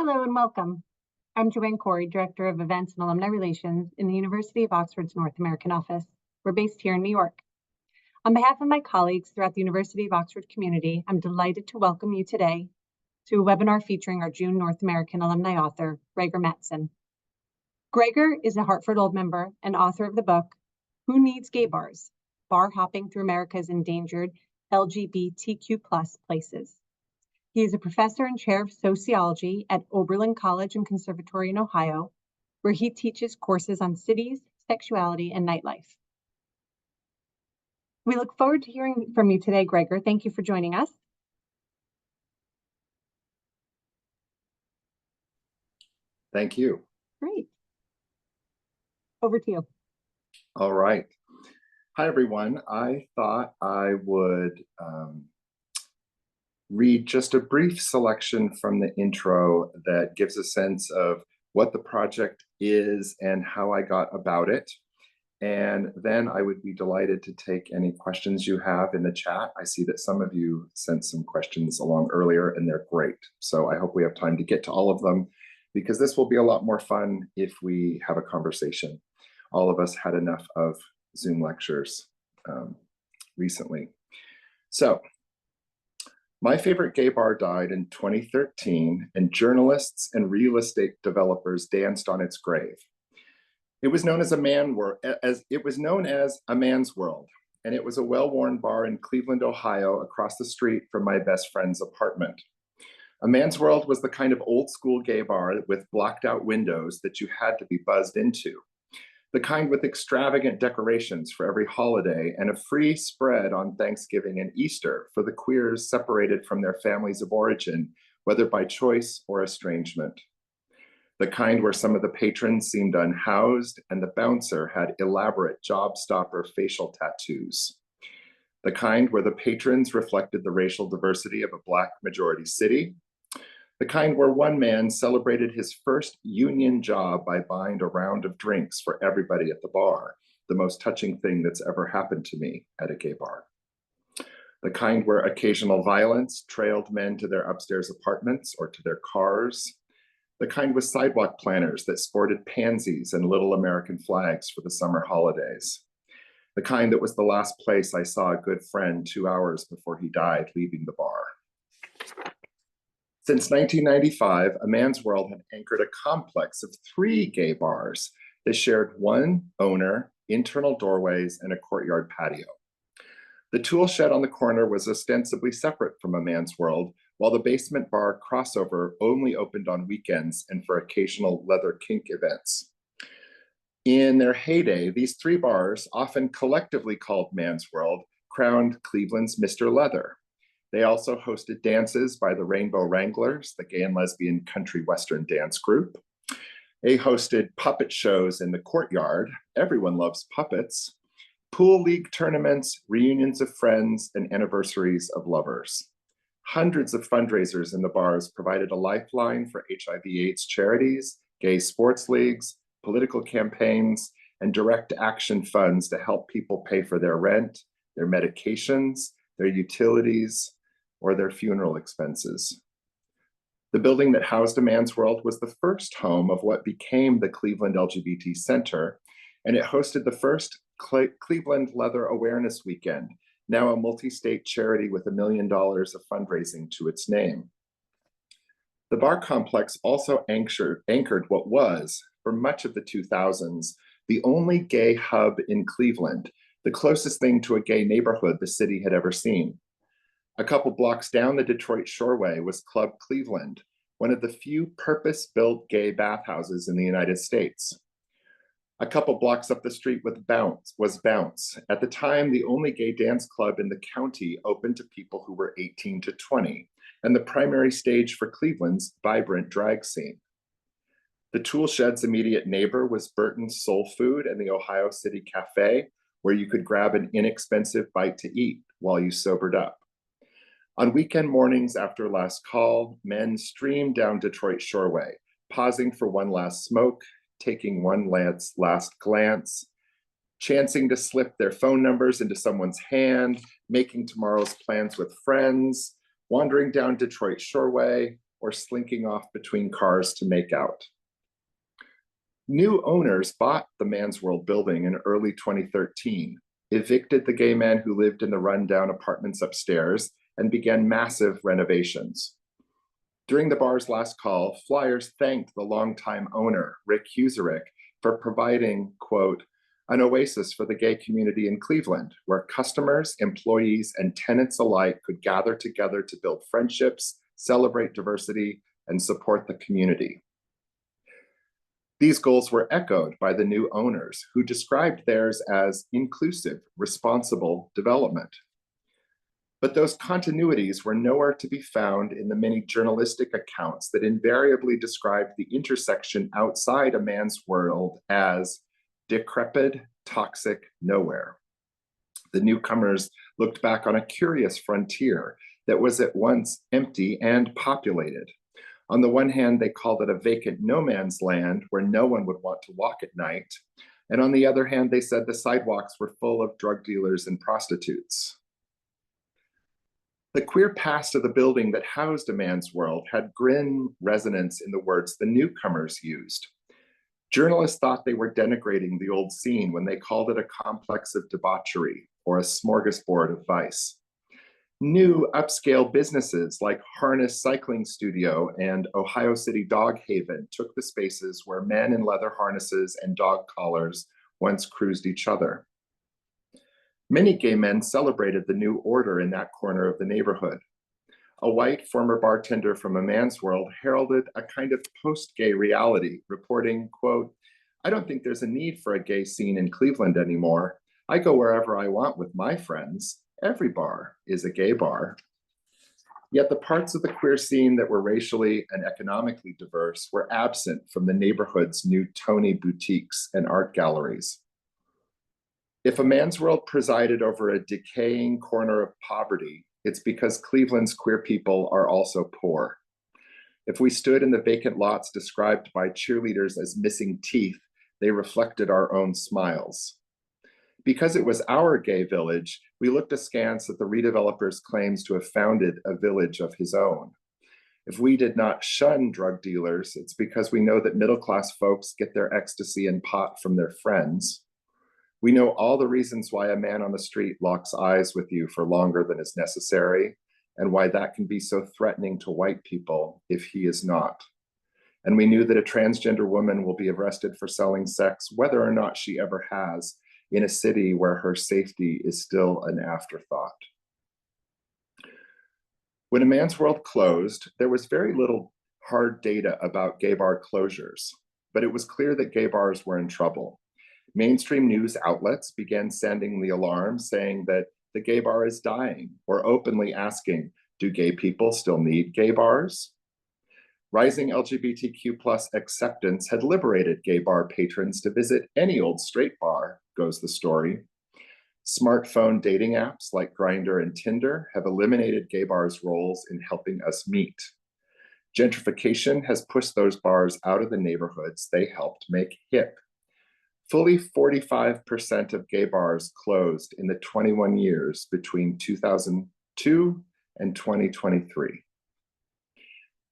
Hello and welcome. I'm Joanne Corey, Director of Events and Alumni Relations in the University of Oxford's North American office. We're based here in New York. On behalf of my colleagues throughout the University of Oxford community, I'm delighted to welcome you today to a webinar featuring our June North American alumni author, Greggor Mattson. Greggor is a Hertford Old member and author of the book, Who Needs Gay Bars? Bar Hopping Through America's Endangered LGBTQ+ Places. He is a professor and chair of sociology at Oberlin College Conservatory in Ohio, where he teaches courses on cities, sexuality, and nightlife. We look forward to hearing from you today, Greggor. Thank you for joining us. Thank you. Great. Over to you. All right. Hi, everyone. I thought I would read just a brief selection from the intro that gives a sense of what the project is and how I got about it. And then I would be delighted to take any questions you have in the chat. I see that some of you sent some questions along earlier, and they're great. So I hope we have time to get to all of them, because this will be a lot more fun if we have a conversation. All of us had enough of Zoom lectures recently. So, my favorite gay bar died in 2013, and journalists and real estate developers danced on its grave. It was known as a man's world, and it was a well-worn bar in Cleveland, Ohio, across the street from my best friend's apartment. A man's world was the kind of old-school gay bar with blacked-out windows that you had to be buzzed into. The kind with extravagant decorations for every holiday and a free spread on Thanksgiving and Easter for the queers separated from their families of origin, whether by choice or estrangement. The kind where some of the patrons seemed unhoused and the bouncer had elaborate job stopper facial tattoos. The kind where the patrons reflected the racial diversity of a Black majority city. The kind where one man celebrated his first union job by buying a round of drinks for everybody at the bar, the most touching thing that's ever happened to me at a gay bar. The kind where occasional violence trailed men to their upstairs apartments or to their cars. The kind with sidewalk planners that sported pansies and little American flags for the summer holidays. The kind that was the last place I saw a good friend 2 hours before he died leaving the bar. Since 1995, A Man's World had anchored a complex of 3 gay bars that shared one owner, internal doorways, and a courtyard patio. The tool shed on the corner was ostensibly separate from A Man's World, while the basement bar Crossover only opened on weekends and for occasional leather kink events. In their heyday, these 3 bars, often collectively called Man's World, crowned Cleveland's Mr. Leather. They also hosted dances by the Rainbow Wranglers, the gay and lesbian country western dance group. They hosted puppet shows in the courtyard. Everyone loves puppets. Pool league tournaments, reunions of friends, and anniversaries of lovers. Hundreds of fundraisers in the bars provided a lifeline for HIV/AIDS charities, gay sports leagues, political campaigns, and direct action funds to help people pay for their rent, their medications, their utilities, or their funeral expenses. The building that housed A Man's World was the first home of what became the Cleveland LGBT Center, and it hosted the first Cleveland Leather Awareness Weekend, now a multi-state charity with $1 million of fundraising to its name. The bar complex also anchored what was, for much of the 2000s, the only gay hub in Cleveland, the closest thing to a gay neighborhood the city had ever seen. A couple blocks down the Detroit Shoreway was Club Cleveland, one of the few purpose-built gay bathhouses in the United States. A couple blocks up the street was Bounce, at the time the only gay dance club in the county open to people who were 18 to 20, and the primary stage for Cleveland's vibrant drag scene. The tool shed's immediate neighbor was Burton's Soul Food and the Ohio City Cafe, where you could grab an inexpensive bite to eat while you sobered up. On weekend mornings after last call, men streamed down Detroit Shoreway, pausing for one last smoke, taking one last glance, chancing to slip their phone numbers into someone's hand, making tomorrow's plans with friends, wandering down Detroit Shoreway, or slinking off between cars to make out. New owners bought the Man's World building in early 2013, evicted the gay men who lived in the rundown apartments upstairs, and began massive renovations. During the bar's last call, flyers thanked the longtime owner, Rick Huserick, for providing, quote, an oasis for the gay community in Cleveland, where customers, employees, and tenants alike could gather together to build friendships, celebrate diversity, and support the community. These goals were echoed by the new owners, who described theirs as inclusive, responsible development. But those continuities were nowhere to be found in the many journalistic accounts that invariably described the intersection outside a man's world as decrepit, toxic nowhere. The newcomers looked back on a curious frontier that was at once empty and populated. On the one hand, they called it a vacant no man's land where no one would want to walk at night. And on the other hand, they said the sidewalks were full of drug dealers and prostitutes. The queer past of the building that housed a man's world had grim resonance in the words the newcomers used. Journalists thought they were denigrating the old scene when they called it a complex of debauchery or a smorgasbord of vice. New upscale businesses like Harness Cycling Studio and Ohio City Dog Haven took the spaces where men in leather harnesses and dog collars once cruised each other. Many gay men celebrated the new order in that corner of the neighborhood. A white former bartender from a man's world heralded a kind of post-gay reality, reporting, quote, I don't think there's a need for a gay scene in Cleveland anymore. I go wherever I want with my friends. Every bar is a gay bar. Yet the parts of the queer scene that were racially and economically diverse were absent from the neighborhood's new Tony boutiques and art galleries. If a man's world presided over a decaying corner of poverty, it's because Cleveland's queer people are also poor. If we stood in the vacant lots described by cheerleaders as missing teeth, they reflected our own smiles. Because it was our gay village, we looked askance at the redeveloper's claims to have founded a village of his own. If we did not shun drug dealers, it's because we know that middle-class folks get their ecstasy and pot from their friends. We know all the reasons why a man on the street locks eyes with you for longer than is necessary, and why that can be so threatening to white people if he is not. And we knew that a transgender woman will be arrested for selling sex, whether or not she ever has, in a city where her safety is still an afterthought. When a man's world closed, there was very little hard data about gay bar closures, but it was clear that gay bars were in trouble. Mainstream news outlets began sounding the alarm, saying that the gay bar is dying, or openly asking, do gay people still need gay bars? Rising LGBTQ+ acceptance had liberated gay bar patrons to visit any old straight bar, goes the story. Smartphone dating apps like Grindr and Tinder have eliminated gay bars' roles in helping us meet. Gentrification has pushed those bars out of the neighborhoods they helped make hip. Fully 45% of gay bars closed in the 21 years between 2002 and 2023.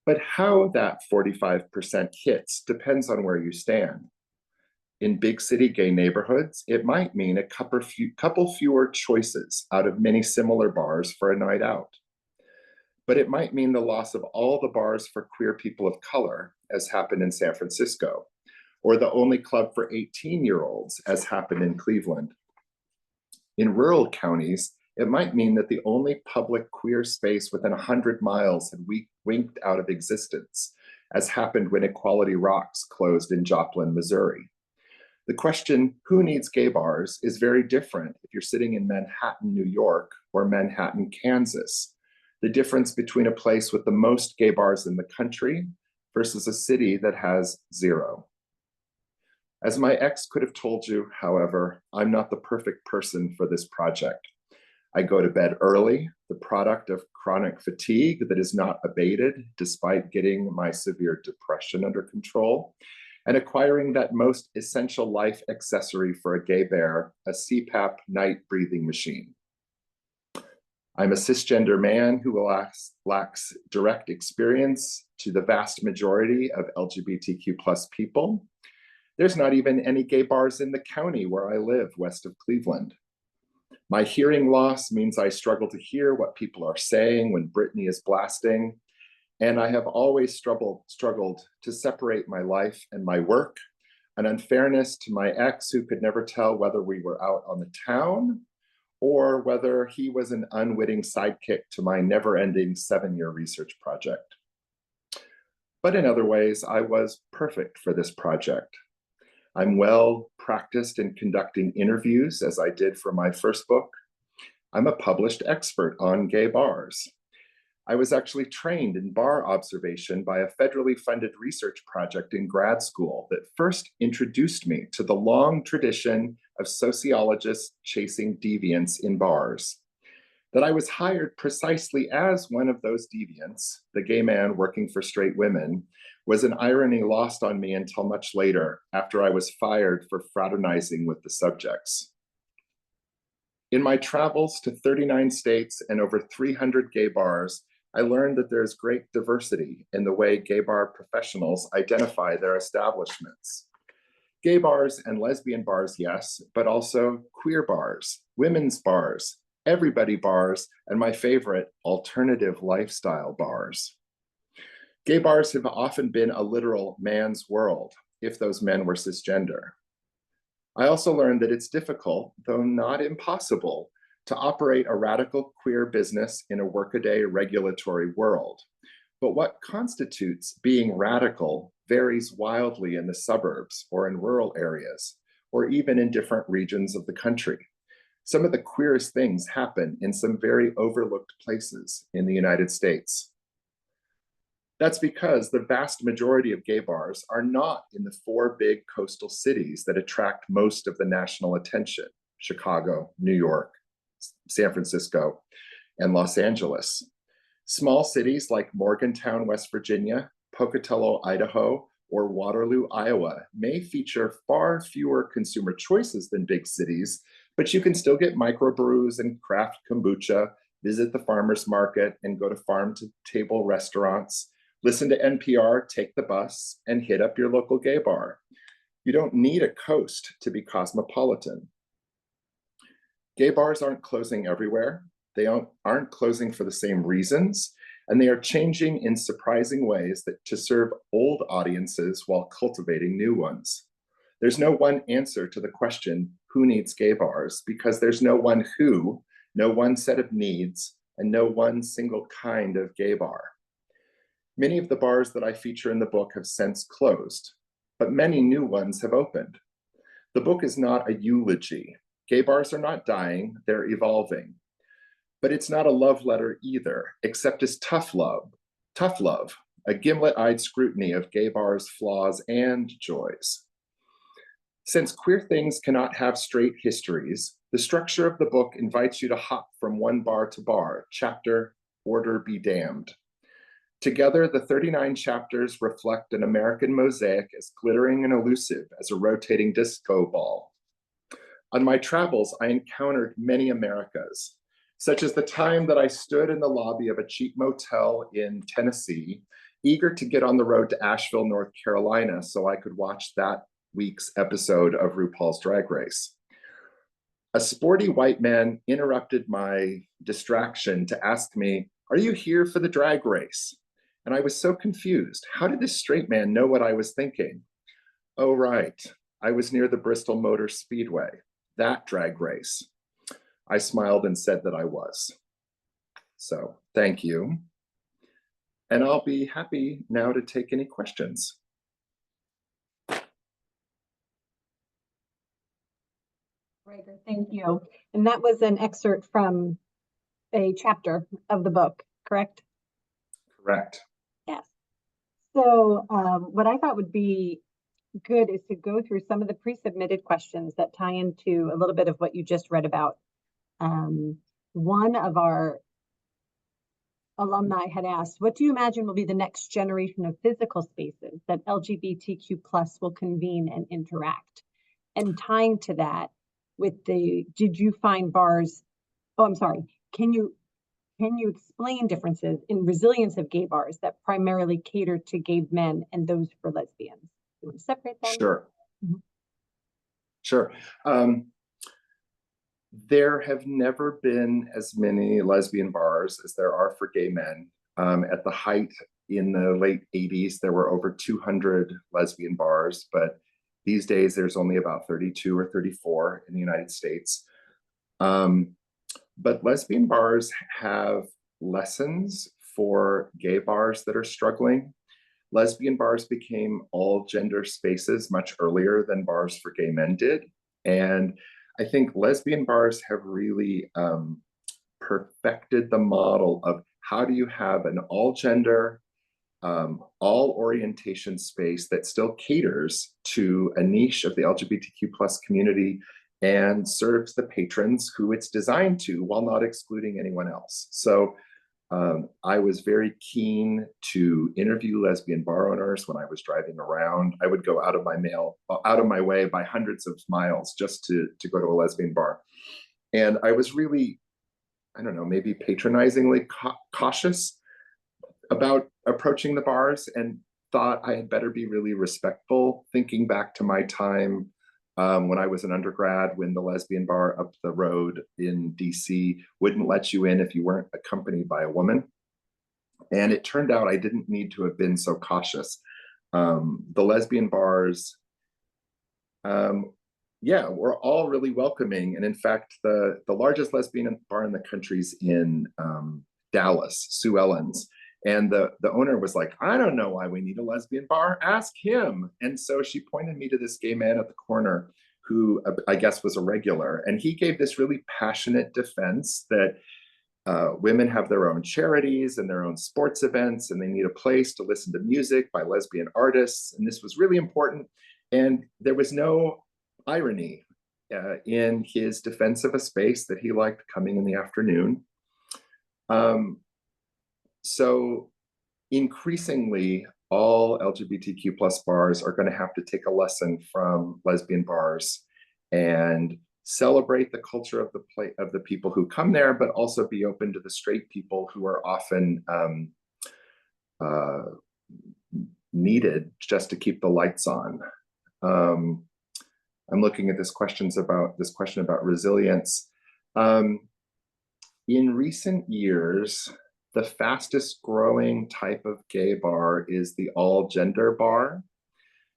But how that 45% hits depends on where you stand. In big city gay neighborhoods, it might mean a couple fewer choices out of many similar bars for a night out. But it might mean the loss of all the bars for queer people of color, as happened in San Francisco, or the only club for 18-year-olds, as happened in Cleveland. In rural counties, it might mean that the only public queer space within 100 miles had winked out of existence, as happened when Equality Rocks closed in Joplin, Missouri. The question, who needs gay bars, is very different if you're sitting in Manhattan, New York, or Manhattan, Kansas. The difference between a place with the most gay bars in the country versus a city that has zero. As my ex could have told you, however, I'm not the perfect person for this project. I go to bed early, the product of chronic fatigue that is not abated despite getting my severe depression under control, and acquiring that most essential life accessory for a gay bear, a CPAP night breathing machine. I'm a cisgender man who lacks direct experience to the vast majority of LGBTQ plus people. There's not even any gay bars in the county where I live, west of Cleveland. My hearing loss means I struggle to hear what people are saying when Britney is blasting. And I have always struggled to separate my life and my work, an unfairness to my ex who could never tell whether we were out on the town or whether he was an unwitting sidekick to my never-ending 7-year research project. But in other ways, I was perfect for this project. I'm well practiced in conducting interviews, as I did for my first book. I'm a published expert on gay bars. I was actually trained in bar observation by a federally funded research project in grad school that first introduced me to the long tradition of sociologists chasing deviants in bars. That I was hired precisely as one of those deviants, the gay man working for straight women, was an irony lost on me until much later, after I was fired for fraternizing with the subjects. In my travels to 39 states and over 300 gay bars, I learned that there's great diversity in the way gay bar professionals identify their establishments. Gay bars and lesbian bars, yes, but also queer bars, women's bars, everybody bars, and my favorite, alternative lifestyle bars. Gay bars have often been a literal man's world, if those men were cisgender. I also learned that it's difficult, though not impossible, to operate a radical queer business in a workaday regulatory world. But what constitutes being radical varies wildly in the suburbs or in rural areas, or even in different regions of the country. Some of the queerest things happen in some very overlooked places in the United States. That's because the vast majority of gay bars are not in the 4 big coastal cities that attract most of the national attention: Chicago, New York, San Francisco, and Los Angeles. Small cities like Morgantown, West Virginia, Pocatello, Idaho, or Waterloo, Iowa may feature far fewer consumer choices than big cities, but you can still get microbrews and craft kombucha, visit the farmer's market, and go to farm-to-table restaurants, listen to NPR, take the bus, and hit up your local gay bar. You don't need a coast to be cosmopolitan. Gay bars aren't closing everywhere. They aren't closing for the same reasons, and they are changing in surprising ways to serve old audiences while cultivating new ones. There's no one answer to the question, who needs gay bars? Because there's no one who, no one set of needs, and no one single kind of gay bar. Many of the bars that I feature in the book have since closed, but many new ones have opened. The book is not a eulogy. Gay bars are not dying, they're evolving. But it's not a love letter either, except as tough love, a gimlet-eyed scrutiny of gay bars' flaws and joys. Since queer things cannot have straight histories, the structure of the book invites you to hop from one bar to bar, chapter, order be damned. Together, the 39 chapters reflect an American mosaic as glittering and elusive as a rotating disco ball. On my travels, I encountered many Americas, such as the time that I stood in the lobby of a cheap motel in Tennessee, eager to get on the road to Asheville, North Carolina, so I could watch that week's episode of RuPaul's Drag Race. A sporty white man interrupted my distraction to ask me, "Are you here for the drag race?" And I was so confused. How did this straight man know what I was thinking? Oh, right. I was near the Bristol Motor Speedway, that drag race. I smiled and said that I was. So thank you. And I'll be happy now to take any questions. Greggor, thank you. And that was an excerpt from a chapter of the book, correct? Correct. Yes. So what I thought would be good is to go through some of the pre-submitted questions that tie into a little bit of what you just read about. One of our alumni had asked, what do you imagine will be the next generation of physical spaces that LGBTQ plus will convene and interact? And tying to that with did you find bars, oh, I'm sorry, can you Can you explain differences in resilience of gay bars that primarily cater to gay men and those for lesbians? You want to separate them? Sure, Mhm. sure. There have never been as many lesbian bars as there are for gay men. At the height in the late 80s, there were over 200 lesbian bars, but these days there's only about 32 or 34 in the United States. But lesbian bars have lessons for gay bars that are struggling. Lesbian bars became all gender spaces much earlier than bars for gay men did. And I think lesbian bars have really perfected the model of how do you have an all gender, all orientation space that still caters to a niche of the LGBTQ plus community and serves the patrons who it's designed to while not excluding anyone else. So I was very keen to interview lesbian bar owners when I was driving around. I would go out of my way by hundreds of miles just to go to a lesbian bar. And I was really, I don't know, maybe patronizingly cautious about approaching the bars and thought I had better be really respectful, thinking back to my time when I was an undergrad, when the lesbian bar up the road in DC wouldn't let you in if you weren't accompanied by a woman. And it turned out I didn't need to have been so cautious. The lesbian bars, yeah, were all really welcoming. And in fact, the largest lesbian bar in the country is in Dallas, Sue Ellen's. And the owner was like, I don't know why we need a lesbian bar. Ask him. And so she pointed me to this gay man at the corner who I guess was a regular. And he gave this really passionate defense that women have their own charities and their own sports events, and they need a place to listen to music by lesbian artists. And this was really important. And there was no irony in his defense of a space that he liked coming in the afternoon. So increasingly, all LGBTQ plus bars are going to have to take a lesson from lesbian bars and celebrate the culture of the people who come there, but also be open to the straight people who are often needed just to keep the lights on. I'm looking at this question about resilience. In recent years, the fastest growing type of gay bar is the all gender bar.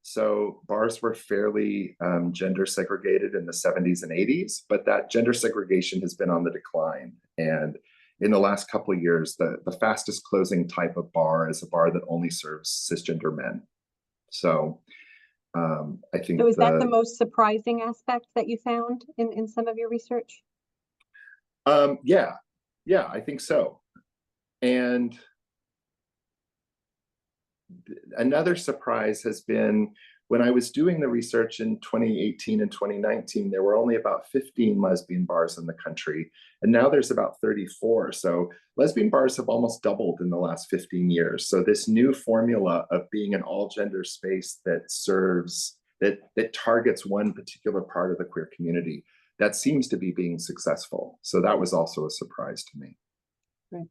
So bars were fairly gender segregated in the 70s and 80s, but that gender segregation has been on the decline. And in the last couple of years, the fastest closing type of bar is a bar that only serves cisgender men. So I think— So is that the most surprising aspect that you found in some of your research? Yeah, I think so. And another surprise has been when I was doing the research in 2018 and 2019, there were only about 15 lesbian bars in the country, and now there's about 34. So lesbian bars have almost doubled in the last 15 years. So this new formula of being an all-gender space that serves, that targets one particular part of the queer community, that seems to be being successful. So that was also a surprise to me. Right.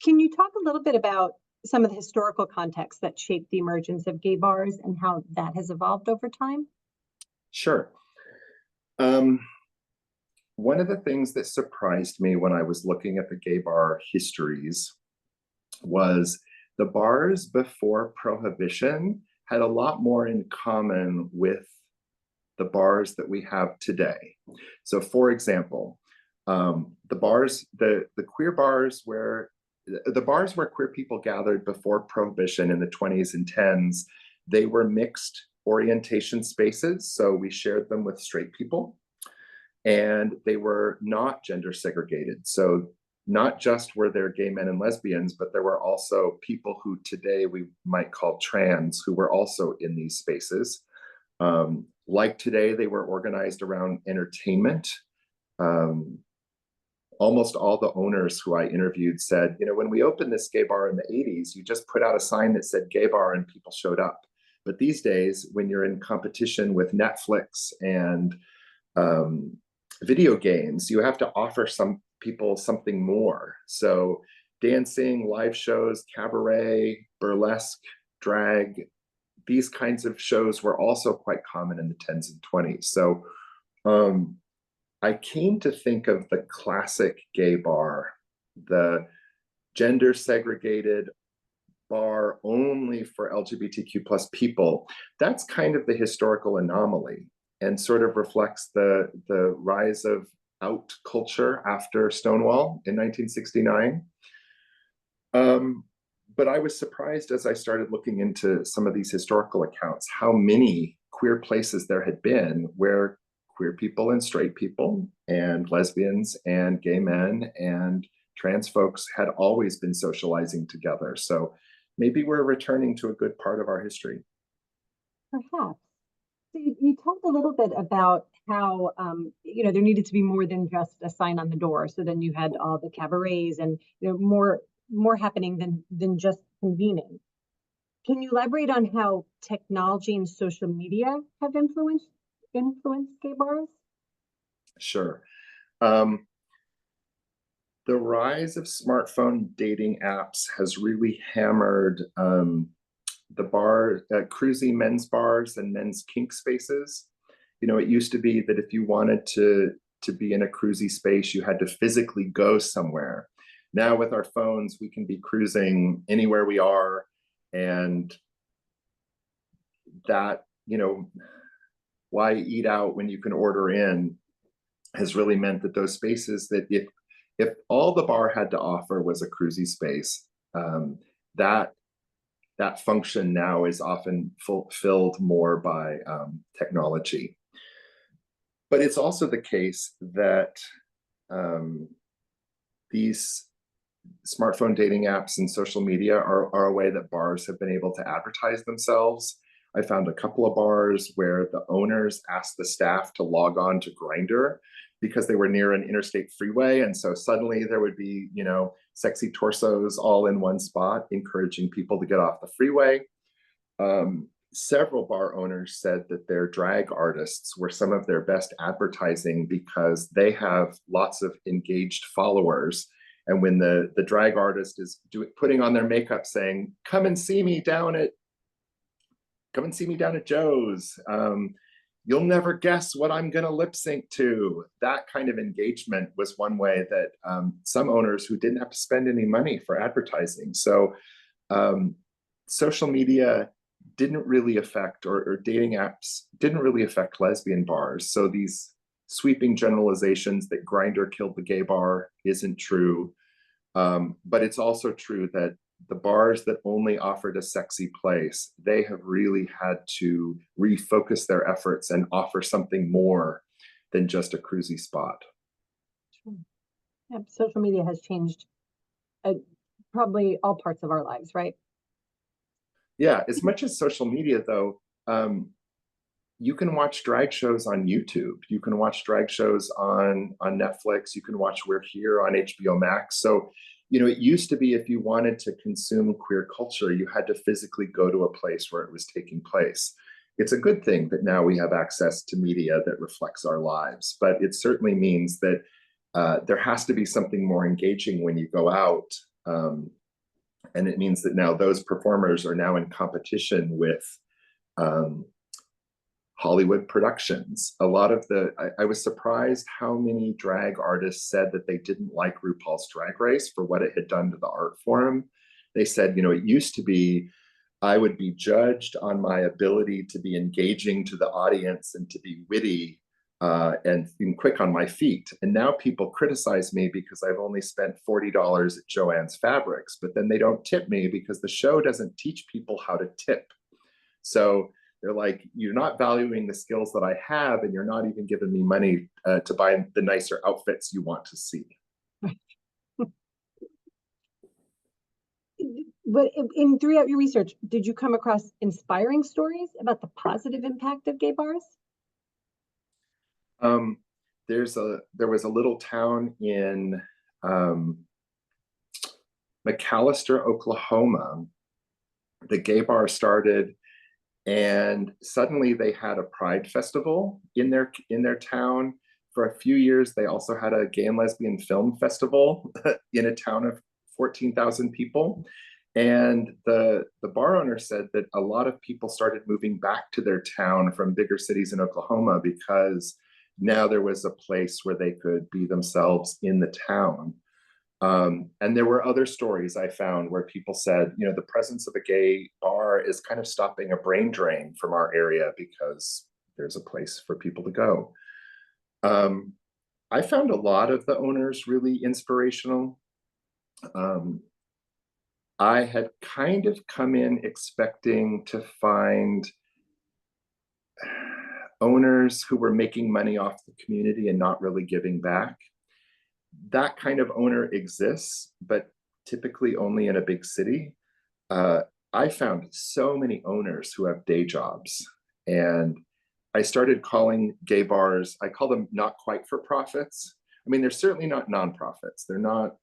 Can you talk a little bit about some of the historical context that shaped the emergence of gay bars and how that has evolved over time? Sure. One of the things that surprised me when I was looking at the gay bar histories was the bars before Prohibition had a lot more in common with the bars that we have today. So for example, the queer bars where the bars where queer people gathered before Prohibition in the 20s and 10s, they were mixed orientation spaces. So we shared them with straight people, and they were not gender segregated. So not just were there gay men and lesbians, but there were also people who today we might call trans who were also in these spaces. Like today, they were organized around entertainment. Almost all the owners who I interviewed said, when we opened this gay bar in the 80s, you just put out a sign that said gay bar and people showed up. But these days, when you're in competition with Netflix and video games, you have to offer people something more. So dancing, live shows, cabaret, burlesque, drag, these kinds of shows were also quite common in the 10s and 20s. So I came to think of the classic gay bar, the gender segregated bar only for LGBTQ plus people. That's kind of the historical anomaly and sort of reflects the rise of out culture after Stonewall in 1969. But I was surprised as I started looking into some of these historical accounts, how many queer places there had been where queer people and straight people and lesbians and gay men and trans folks had always been socializing together. So maybe we're returning to a good part of our history. Perhaps. So you talked a little bit about how there needed to be more than just a sign on the door. So then you had all the cabarets and more happening than just convening. Can you elaborate on how technology and social media have influenced gay bars? Sure. The rise of smartphone dating apps has really hammered the cruisy men's bars and men's kink spaces. It used to be that if you wanted to be in a cruisy space, you had to physically go somewhere. Now with our phones, we can be cruising anywhere we are, and that, why eat out when you can order in has really meant that those spaces that if all the bar had to offer was a cruisy space, that function now is often fulfilled more by technology. But it's also the case that these smartphone dating apps and social media are a way that bars have been able to advertise themselves. I found a couple of bars where the owners asked the staff to log on to Grindr because they were near an interstate freeway. And so suddenly there would be, sexy torsos all in one spot, encouraging people to get off the freeway. Several bar owners said that their drag artists were some of their best advertising because they have lots of engaged followers. And when the drag artist is putting on their makeup saying, come and see me down at Joe's. You'll never guess what I'm going to lip sync to. That kind of engagement was one way that some owners who didn't have to spend any money for advertising. So social media didn't really affect, or dating apps didn't really affect lesbian bars. So these sweeping generalizations that Grindr killed the gay bar isn't true. But it's also true that the bars that only offered a sexy place, they have really had to refocus their efforts and offer something more than just a cruisy spot. Sure. Yeah, social media has changed probably all parts of our lives, right? Yeah, as much as social media, though, you can watch drag shows on YouTube. You can watch drag shows on Netflix. You can watch We're Here on HBO Max. So, it used to be if you wanted to consume queer culture, you had to physically go to a place where it was taking place. It's a good thing that now we have access to media that reflects our lives, but it certainly means that there has to be something more engaging when you go out. And it means that now those performers are now in competition with Hollywood productions. A lot of I was surprised how many drag artists said that they didn't like RuPaul's Drag Race for what it had done to the art form. They said, it used to be I would be judged on my ability to be engaging to the audience and to be witty and quick on my feet. And now people criticize me because I've only spent $40 at Joann's Fabrics, but then they don't tip me because the show doesn't teach people how to tip. So they're like, you're not valuing the skills that I have, and you're not even giving me money to buy the nicer outfits you want to see. But throughout your research, did you come across inspiring stories about the positive impact of gay bars? There was a little town in McAlester, Oklahoma. The gay bar started, and suddenly they had a pride festival in their town for a few years, they also had a gay and lesbian film festival in a town of 14,000 people. And the bar owner said that a lot of people started moving back to their town from bigger cities in Oklahoma because now there was a place where they could be themselves in the town. And there were other stories I found where people said, you know, the presence of a gay bar is kind of stopping a brain drain from our area because there's a place for people to go. I found a lot of the owners really inspirational. I had kind of come in expecting to find owners who were making money off the community and not really giving back. That kind of owner exists, but typically only in a big city. I found so many owners who have day jobs, and I started calling gay bars, I call them not quite for profits. I mean, they're certainly not nonprofits. They're not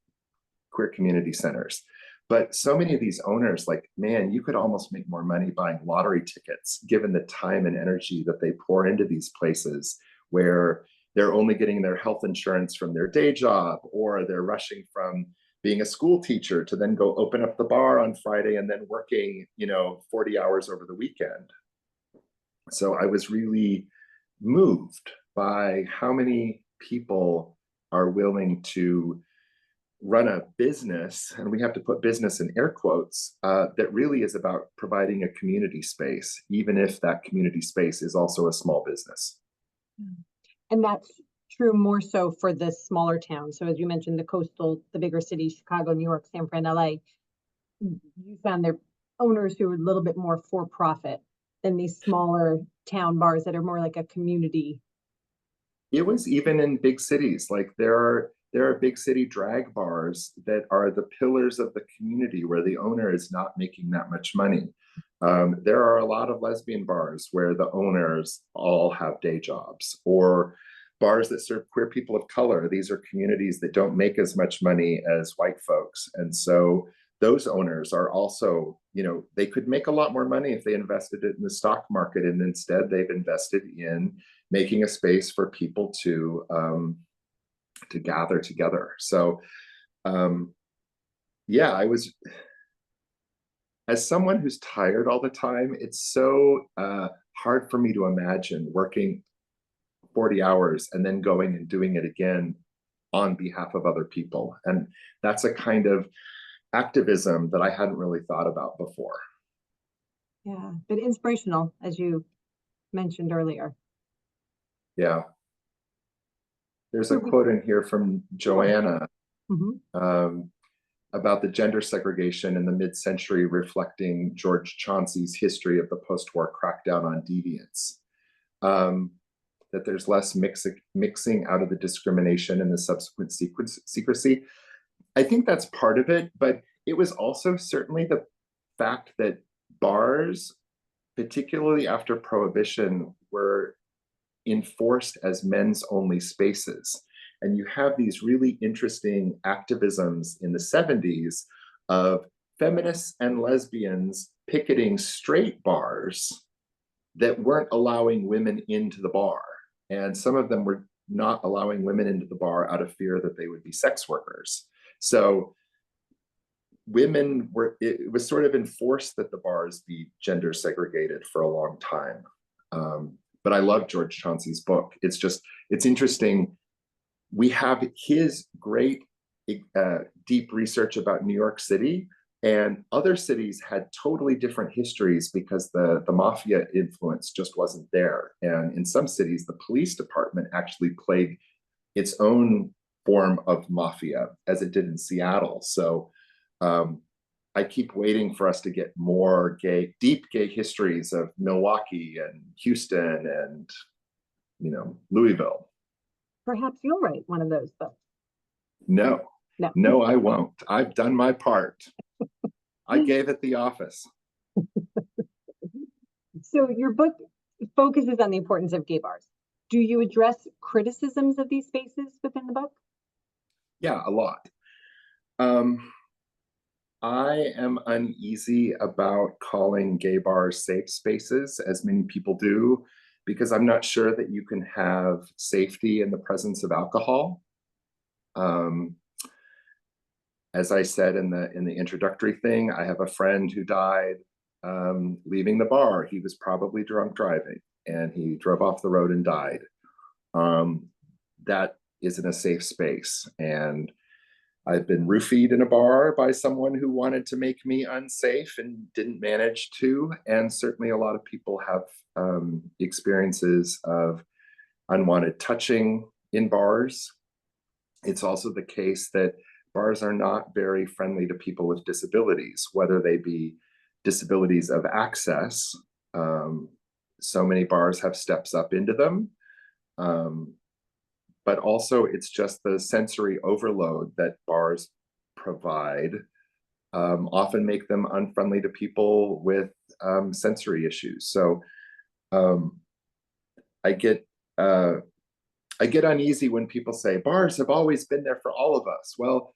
queer community centers. But so many of these owners, like, man, you could almost make more money buying lottery tickets, given the time and energy that they pour into these places where they're only getting their health insurance from their day job, or they're rushing from being a school teacher to then go open up the bar on Friday and then working, 40 hours over the weekend. So I was really moved by how many people are willing to run a business, and we have to put business in air quotes, that really is about providing a community space, even if that community space is also a small business. And that's true more so for the smaller towns. So as you mentioned, the bigger cities, Chicago, New York, San Fran, LA, you found their owners who are a little bit more for profit than these smaller town bars that are more like a community. It was even in big cities. Like there are big city drag bars that are the pillars of the community where the owner is not making that much money. There are a lot of lesbian bars where the owners all have day jobs, or bars that serve queer people of color. These are communities that don't make as much money as white folks. And so those owners are also, they could make a lot more money if they invested it in the stock market. And instead they've invested in making a space for people to gather together. So yeah, I was, as someone who's tired all the time, it's so hard for me to imagine working 40 hours and then going and doing it again on behalf of other people. And that's a kind of activism that I hadn't really thought about before. Yeah, but inspirational, as you mentioned earlier. Yeah. There's a quote in here from Joanna about the gender segregation in the mid-century, reflecting George Chauncey's history of the post-war crackdown on deviance. That there's less mixing out of the discrimination and the subsequent secrecy. I think that's part of it, but it was also certainly the fact that bars, particularly after Prohibition, were enforced as men's only spaces. And you have these really interesting activisms in the 70s of feminists and lesbians picketing straight bars that weren't allowing women into the bar. And some of them were not allowing women into the bar out of fear that they would be sex workers. So it was sort of enforced that the bars be gender segregated for a long time. But I love George Chauncey's book. It's interesting. We have his great deep research about New York City, and other cities had totally different histories because the mafia influence just wasn't there. And in some cities, the police department actually played its own form of mafia, as it did in Seattle. So I keep waiting for us to get more deep gay histories of Milwaukee and Houston and, Louisville. Perhaps you'll write one of those books. No, I won't. I've done my part. I gave it the office. So your book focuses on the importance of gay bars. Do you address criticisms of these spaces within the book? Yeah, a lot. I am uneasy about calling gay bars safe spaces, as many people do, because I'm not sure that you can have safety in the presence of alcohol. As I said in the introductory thing, I have a friend who died leaving the bar. He was probably drunk driving, and he drove off the road and died. That isn't a safe space. And I've been roofied in a bar by someone who wanted to make me unsafe and didn't manage to. And certainly a lot of people have experiences of unwanted touching in bars. It's also the case that bars are not very friendly to people with disabilities, whether they be disabilities of access. So many bars have steps up into them. But also it's just the sensory overload that bars provide often make them unfriendly to people with sensory issues. So I get uneasy when people say bars have always been there for all of us. Well,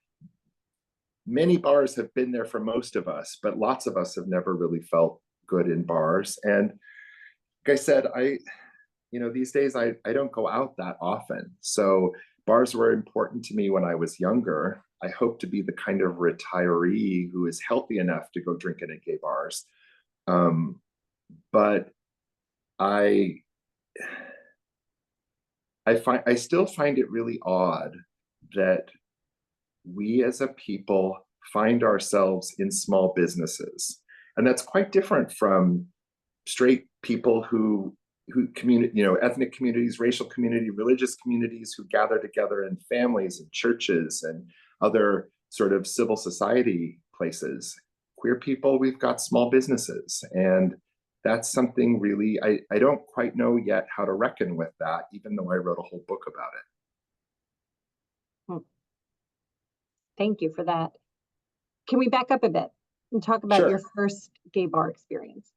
many bars have been there for most of us, but lots of us have never really felt good in bars. And like I said, these days I don't go out that often. So bars were important to me when I was younger. I hope to be the kind of retiree who is healthy enough to go drinking at gay bars. But I still find it really odd that we as a people find ourselves in small businesses. And that's quite different from straight people who community, ethnic communities, racial community, religious communities who gather together in families and churches and other sort of civil society places. Queer people, we've got small businesses. And that's something really, I don't quite know yet how to reckon with that, even though I wrote a whole book about it. Thank you for that. Can we back up a bit and talk about Sure. your first gay bar experience?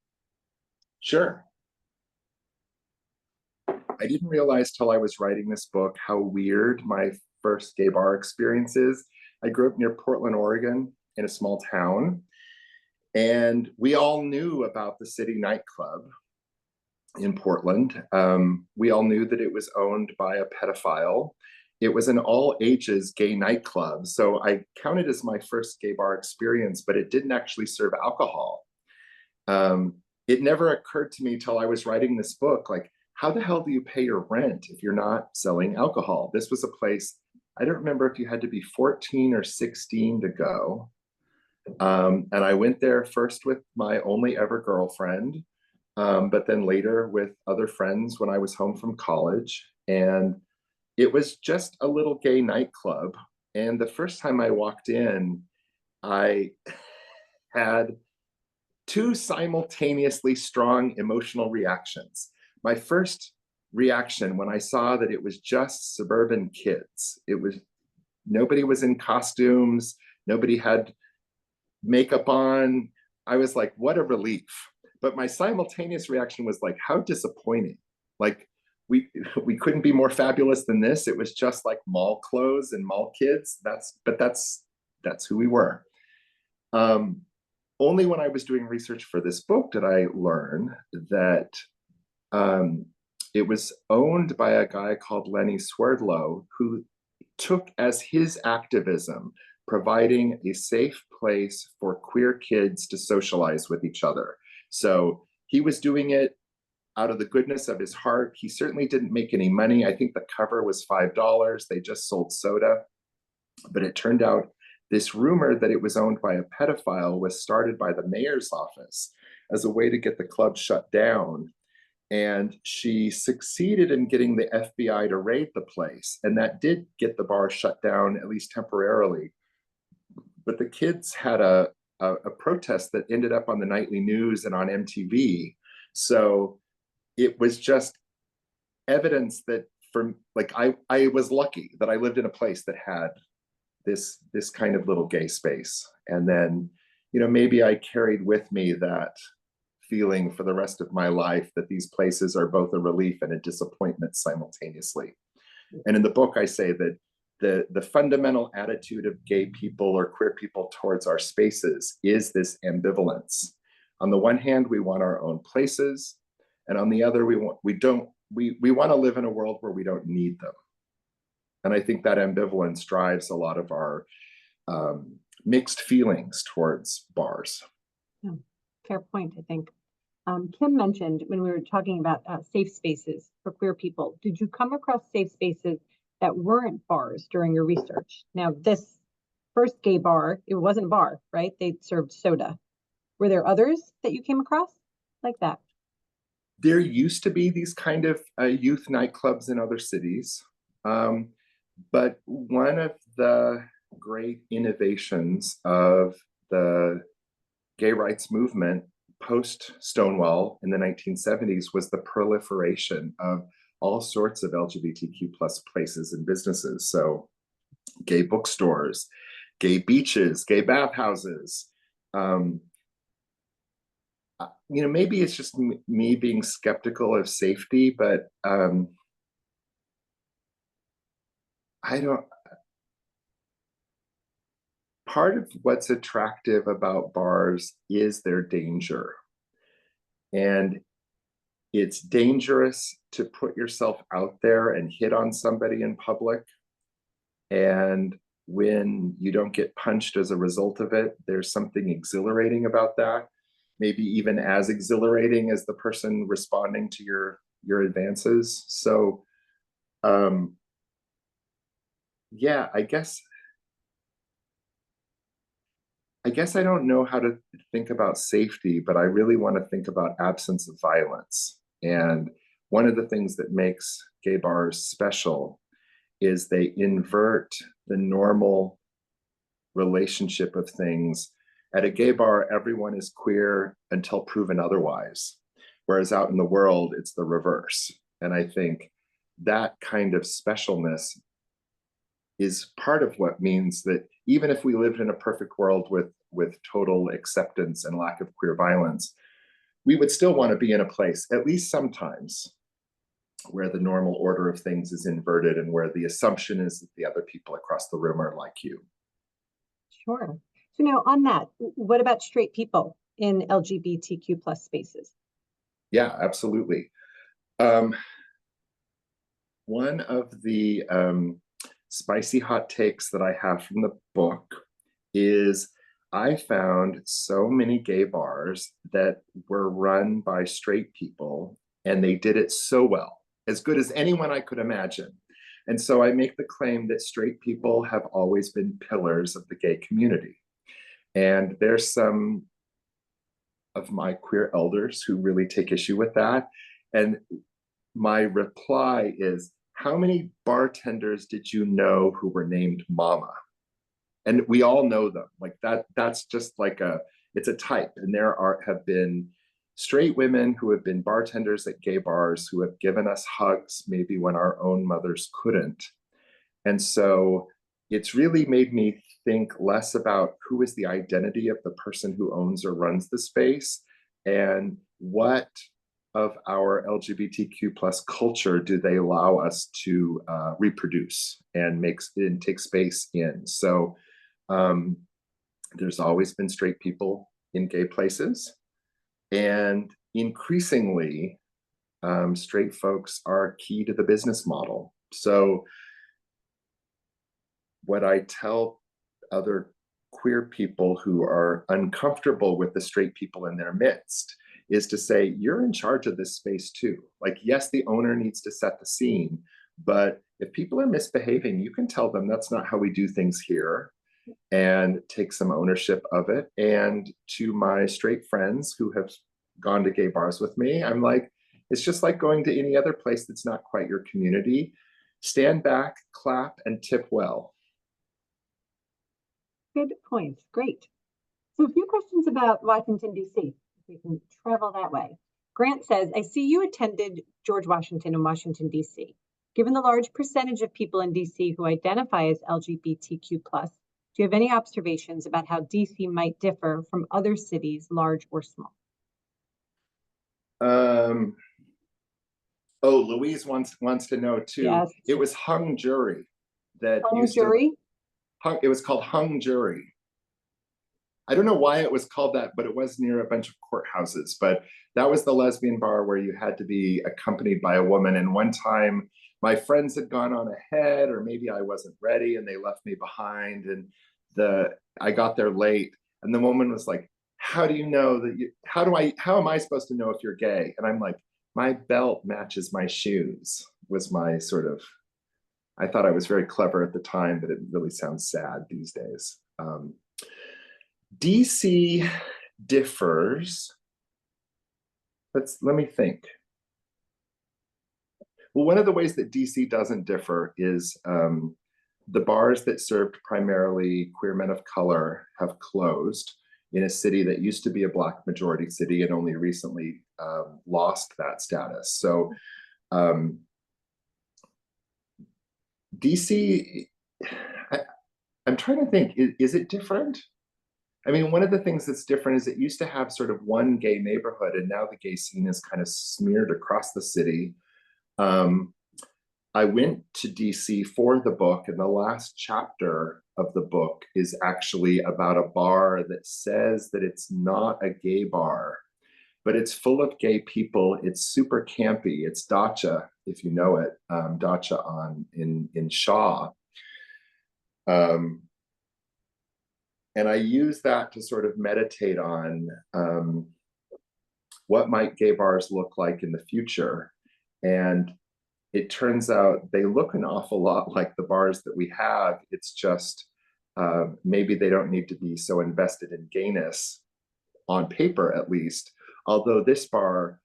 Sure. I didn't realize till I was writing this book how weird my first gay bar experience is. I grew up near Portland, Oregon, in a small town, and we all knew about the City nightclub in Portland. We all knew that it was owned by a pedophile. It was an all ages gay nightclub. So I counted as my first gay bar experience, but it didn't actually serve alcohol. It never occurred to me till I was writing this book, like, how the hell do you pay your rent if you're not selling alcohol? This was a place, I don't remember if you had to be 14 or 16 to go. And I went there first with my only ever girlfriend, but then later with other friends when I was home from college. And it was just a little gay nightclub. And the first time I walked in, I had two simultaneously strong emotional reactions. My first reaction when I saw that it was just suburban kids, nobody was in costumes, nobody had makeup on. I was like, what a relief. But my simultaneous reaction was like, how disappointing. Like, we couldn't be more fabulous than this. It was just like mall clothes and mall kids. That's who we were. Only when I was doing research for this book did I learn that it was owned by a guy called Lenny Swerdlow, who took as his activism providing a safe place for queer kids to socialize with each other. So he was doing it out of the goodness of his heart. He certainly didn't make any money. I think the cover was $5. They just sold soda. But it turned out this rumor that it was owned by a pedophile was started by the mayor's office as a way to get the club shut down. And she succeeded in getting the FBI to raid the place. And that did get the bar shut down, at least temporarily. But the kids had a protest that ended up on the nightly news and on MTV. So it was just evidence that I was lucky that I lived in a place that had this kind of little gay space. And then, maybe I carried with me that feeling for the rest of my life that these places are both a relief and a disappointment simultaneously. And in the book, I say that the fundamental attitude of gay people or queer people towards our spaces is this ambivalence. On the one hand, we want our own places. And on the other, we want to live in a world where we don't need them. And I think that ambivalence drives a lot of our mixed feelings towards bars. Yeah, fair point, I think. Kim mentioned when we were talking about safe spaces for queer people, did you come across safe spaces that weren't bars during your research? Now, this first gay bar, it wasn't a bar, right? They served soda. Were there others that you came across like that? There used to be these kind of youth nightclubs in other cities. But one of the great innovations of the gay rights movement post Stonewall in the 1970s was the proliferation of all sorts of LGBTQ plus places and businesses. So gay bookstores, gay beaches, gay bathhouses. Maybe it's just me being skeptical of safety, but part of what's attractive about bars is their danger. And it's dangerous to put yourself out there and hit on somebody in public. And when you don't get punched as a result of it, there's something exhilarating about that. Maybe even as exhilarating as the person responding to your advances. So, yeah, I guess I don't know how to think about safety, but I really want to think about absence of violence. And one of the things that makes gay bars special is they invert the normal relationship of things. At a gay bar, everyone is queer until proven otherwise. Whereas out in the world, it's the reverse. And I think that kind of specialness is part of what means that even if we lived in a perfect world with total acceptance and lack of queer violence, we would still want to be in a place, at least sometimes, where the normal order of things is inverted and where the assumption is that the other people across the room are like you. Sure. So now on that, what about straight people in LGBTQ plus spaces? Yeah, absolutely. One of the spicy hot takes that I have from the book is I found so many gay bars that were run by straight people, and they did it so well, as good as anyone I could imagine. And so I make the claim that straight people have always been pillars of the gay community. And there's some of my queer elders who really take issue with that. And my reply is, how many bartenders did you know who were named Mama? And we all know them. Like that's just like it's a type. And have been straight women who have been bartenders at gay bars who have given us hugs maybe when our own mothers couldn't. And so it's really made me think less about who is the identity of the person who owns or runs the space and what of our LGBTQ plus culture do they allow us to reproduce and take space in. So there's always been straight people in gay places, and increasingly straight folks are key to the business model. So what I tell other queer people who are uncomfortable with the straight people in their midst is to say, you're in charge of this space too. Like, yes, the owner needs to set the scene, but if people are misbehaving, you can tell them that's not how we do things here and take some ownership of it. And to my straight friends who have gone to gay bars with me, I'm like, it's just like going to any other place that's not quite your community. Stand back, clap, and tip well. Good points. Great. So a few questions about Washington, D.C. If we can travel that way. Grant says, I see you attended George Washington in Washington, D.C. Given the large percentage of people in D.C. who identify as LGBTQ+, do you have any observations about how D.C. might differ from other cities, large or small? Louise wants to know too. Yes. It was hung jury that Hung used jury? It was called hung jury. I don't know why it was called that, but it was near a bunch of courthouses. But that was the lesbian bar where you had to be accompanied by a woman. And one time my friends had gone on ahead, or maybe I wasn't ready and they left me behind. And I got there late. And the woman was like, how do you know that how am I supposed to know if you're gay? And I'm like, my belt matches my shoes, was my sort of, I thought I was very clever at the time, but it really sounds sad these days. DC differs. Let me think. Well, one of the ways that DC doesn't differ is the bars that served primarily queer men of color have closed in a city that used to be a Black majority city and only recently lost that status. So DC, I'm trying to think, is it different? I mean, one of the things that's different is it used to have sort of one gay neighborhood, and now the gay scene is kind of smeared across the city. I went to DC for the book, and the last chapter of the book is actually about a bar that says that it's not a gay bar, but it's full of gay people. It's super campy. It's Dacha, if you know it, Dacha in Shaw. And I use that to sort of meditate on what might gay bars look like in the future. And it turns out they look an awful lot like the bars that we have. It's just maybe they don't need to be so invested in gayness, on paper at least. Although this bar,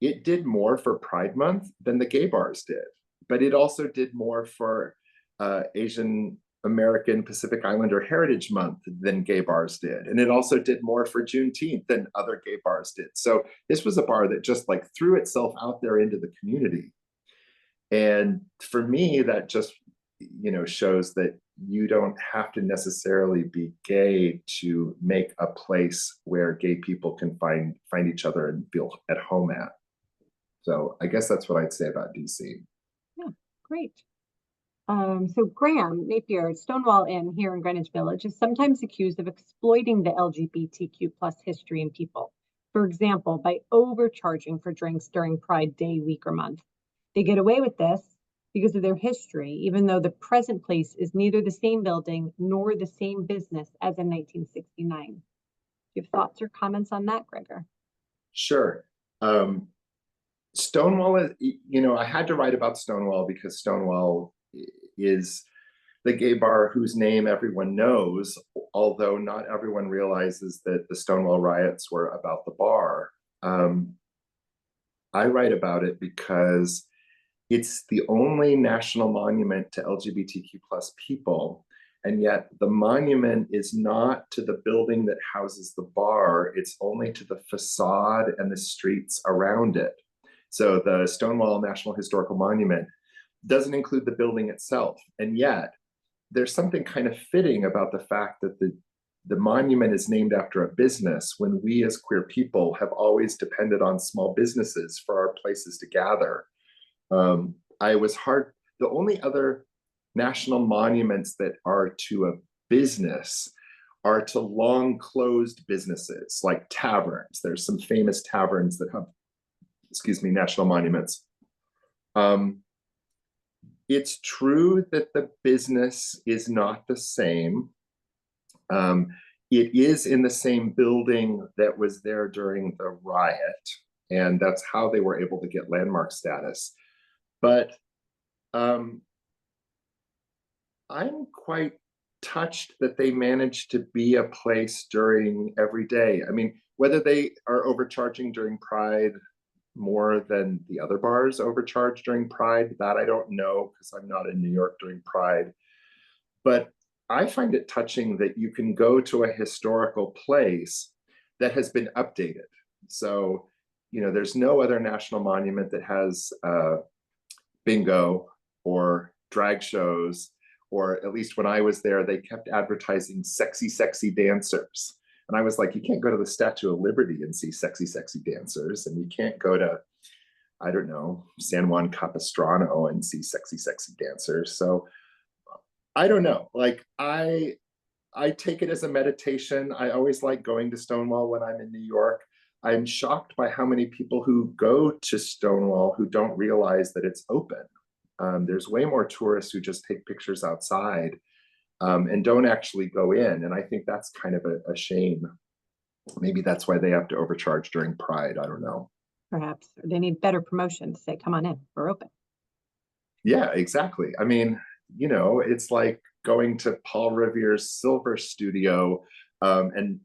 it did more for Pride Month than the gay bars did. But it also did more for Asian American Pacific Islander Heritage Month than gay bars did. And it also did more for Juneteenth than other gay bars did. So this was a bar that just like threw itself out there into the community. And for me, that just, shows that you don't have to necessarily be gay to make a place where gay people can find each other and feel at home at. So I guess that's what I'd say about DC. Yeah, great. So Graham Napier, Stonewall Inn here in Greenwich Village, is sometimes accused of exploiting the LGBTQ plus history and people. For example, by overcharging for drinks during Pride Day, week, or month. They get away with this because of their history, even though the present place is neither the same building nor the same business as in 1969. Do you have thoughts or comments on that, Greggor? Sure. Stonewall is, I had to write about Stonewall because Stonewall is the gay bar whose name everyone knows, although not everyone realizes that the Stonewall riots were about the bar. I write about it because it's the only national monument to LGBTQ plus people, and yet the monument is not to the building that houses the bar, it's only to the facade and the streets around it. So the Stonewall National Historical Monument doesn't include the building itself. And yet there's something kind of fitting about the fact that the monument is named after a business when we as queer people have always depended on small businesses for our places to gather. The only other national monuments that are to a business are to long closed businesses like taverns. There's some famous taverns that have, national monuments. It's true that the business is not the same. It is in the same building that was there during the riot, and that's how they were able to get landmark status. But I'm quite touched that they managed to be a place during every day. I mean, whether they are overcharging during Pride more than the other bars overcharge during Pride, that I don't know because I'm not in New York during Pride. But I find it touching that you can go to a historical place that has been updated. So, there's no other national monument that has bingo or drag shows, or at least when I was there, they kept advertising sexy, sexy dancers. And I was like, you can't go to the Statue of Liberty and see sexy, sexy dancers. And you can't go to, I don't know, San Juan Capistrano and see sexy, sexy dancers. So I don't know. Like, I I take it as a meditation. I always like going to Stonewall when I'm in New York. I'm shocked by how many people who go to Stonewall who don't realize that it's open. There's way more tourists who just take pictures outside and don't actually go in. And I think that's kind of a shame. Maybe that's why they have to overcharge during Pride. I don't know. Perhaps they need better promotion to say, come on in, we're open. Yeah, exactly. I mean, it's like going to Paul Revere's Silver Studio, and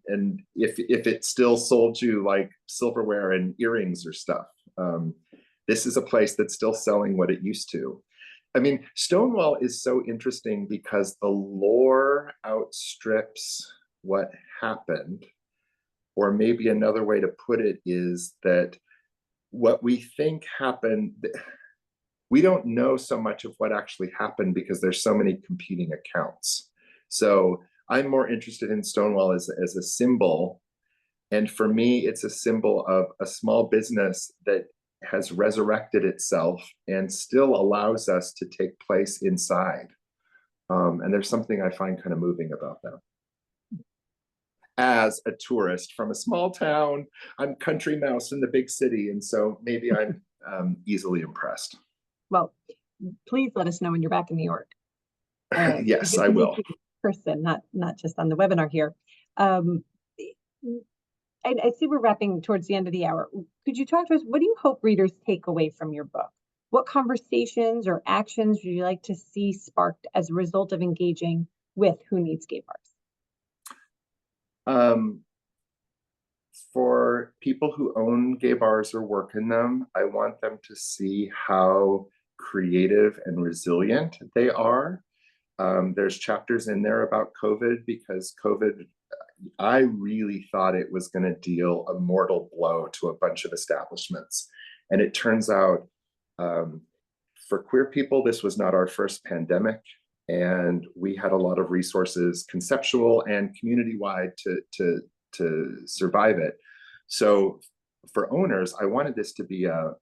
if it still sold you like silverware and earrings or stuff, this is a place that's still selling what it used to. I mean, Stonewall is so interesting because the lore outstrips what happened, or maybe another way to put it is that what we think happened, we don't know so much of what actually happened because there's so many competing accounts. So I'm more interested in Stonewall as a symbol. And for me, it's a symbol of a small business that has resurrected itself and still allows us to take place inside. And there's something I find kind of moving about that. As a tourist from a small town, I'm country mouse in the big city. And so maybe I'm easily impressed. Well, please let us know when you're back in New York. Yes, I will. In person, not just on the webinar here. I see we're wrapping towards the end of the hour. Could you talk to us? What do you hope readers take away from your book? What conversations or actions would you like to see sparked as a result of engaging with Who Needs Gay Bars? For people who own gay bars or work in them, I want them to see how creative and resilient they are. There's chapters in there about COVID because COVID, I really thought it was going to deal a mortal blow to a bunch of establishments. And it turns out for queer people, this was not our first pandemic. And we had a lot of resources, conceptual and community-wide, to survive it. So for owners, I wanted this to be a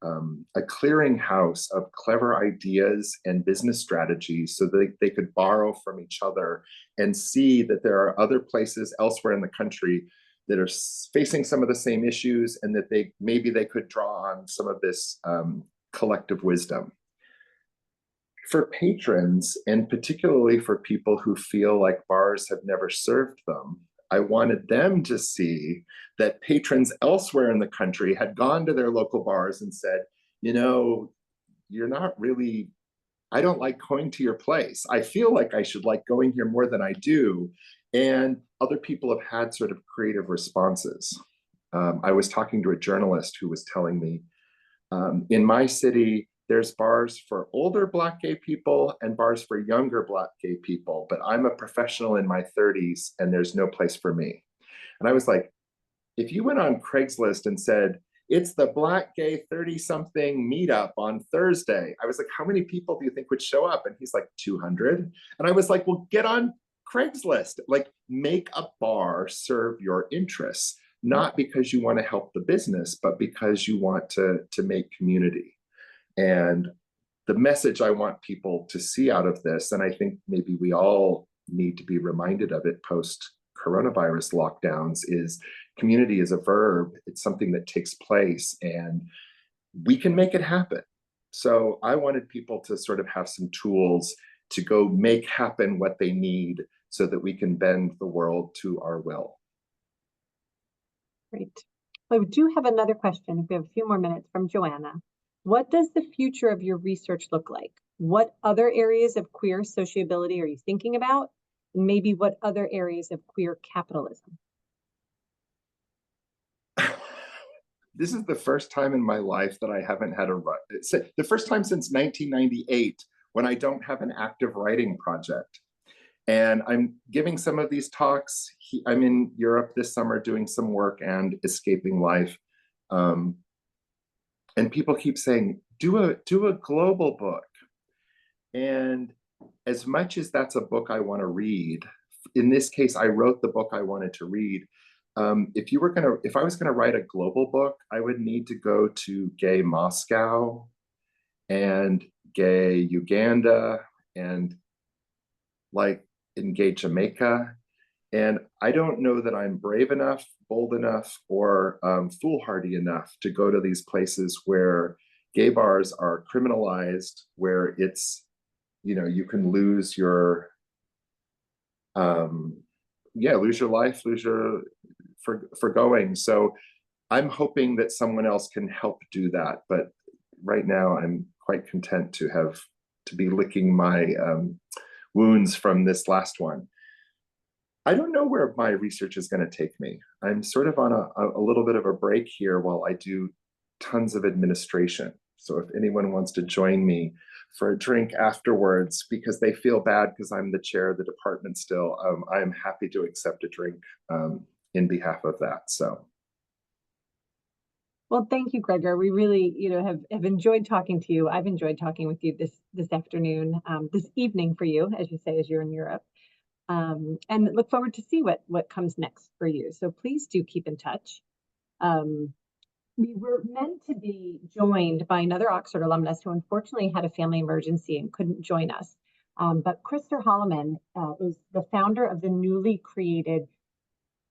clearinghouse of clever ideas and business strategies so that they could borrow from each other and see that there are other places elsewhere in the country that are facing some of the same issues and that maybe they could draw on some of this collective wisdom. For patrons, and particularly for people who feel like bars have never served them, I wanted them to see that patrons elsewhere in the country had gone to their local bars and said, you're not really, I don't like going to your place. I feel like I should like going here more than I do. And other people have had sort of creative responses. I was talking to a journalist who was telling me, in my city, there's bars for older Black gay people and bars for younger Black gay people, but I'm a professional in my 30s and there's no place for me. And I was like, if you went on Craigslist and said, it's the Black gay 30-something meetup on Thursday, I was like, how many people do you think would show up? And he's like, 200. And I was like, well, get on Craigslist, like make a bar serve your interests, not because you want to help the business, but because you want to make community. And the message I want people to see out of this, and I think maybe we all need to be reminded of it post-coronavirus lockdowns, is community is a verb. It's something that takes place and we can make it happen. So I wanted people to sort of have some tools to go make happen what they need so that we can bend the world to our will. Great. I do have another question, if we have a few more minutes, from Joanna. What does the future of your research look like? What other areas of queer sociability are you thinking about? And maybe what other areas of queer capitalism? This is the first time in my life that I haven't had a run. It's the first time since 1998 when I don't have an active writing project. And I'm giving some of these talks. I'm in Europe this summer doing some work and escaping life. And people keep saying, do a global book. And as much as that's a book I want to read, in this case, I wrote the book I wanted to read. If I was gonna write a global book, I would need to go to gay Moscow and gay Uganda and like in gay Jamaica. And I don't know that I'm brave enough, bold enough, or foolhardy enough to go to these places where gay bars are criminalized, where it's, you can lose your, lose your life, lose your, for going. So I'm hoping that someone else can help do that. But right now I'm quite content to be licking my wounds from this last one. I don't know where my research is going to take me. I'm sort of on a little bit of a break here while I do tons of administration. So if anyone wants to join me for a drink afterwards because they feel bad because I'm the chair of the department still, I'm happy to accept a drink in behalf of that. So. Well, thank you, Greggor. We really, have enjoyed talking to you. I've enjoyed talking with you this afternoon, this evening for you, as you say, as you're in Europe. And look forward to see what comes next for you. So please do keep in touch. We were meant to be joined by another Oxford alumnus who unfortunately had a family emergency and couldn't join us. But Krister Holloman is the founder of the newly created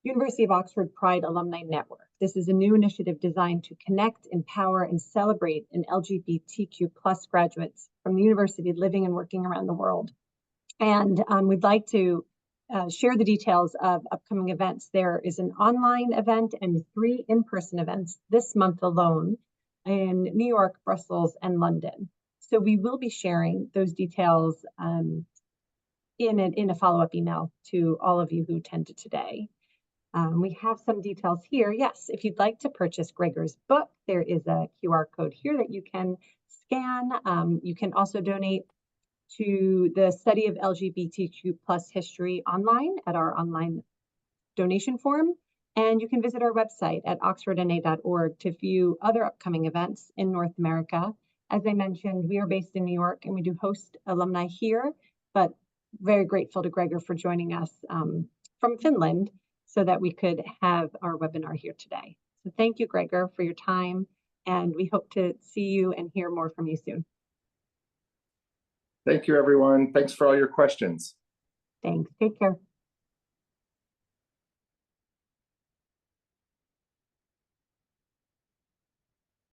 University of Oxford Pride Alumni Network. This is a new initiative designed to connect, empower, and celebrate an LGBTQ plus graduates from the university living and working around the world. And we'd like to share the details of upcoming events. There is an online event and 3 in-person events this month alone in New York, Brussels, and London. So we will be sharing those details in a follow-up email to all of you who attended today. We have some details here. Yes, if you'd like to purchase Greggor's book, there is a QR code here that you can scan. You can also donate to the study of LGBTQ plus history online at our online donation form. And you can visit our website at oxfordna.org to view other upcoming events in North America. As I mentioned, we are based in New York and we do host alumni here, but very grateful to Greggor for joining us from Finland so that we could have our webinar here today. So thank you, Greggor, for your time, and we hope to see you and hear more from you soon. Thank you, everyone. Thanks for all your questions. Thanks. Take care.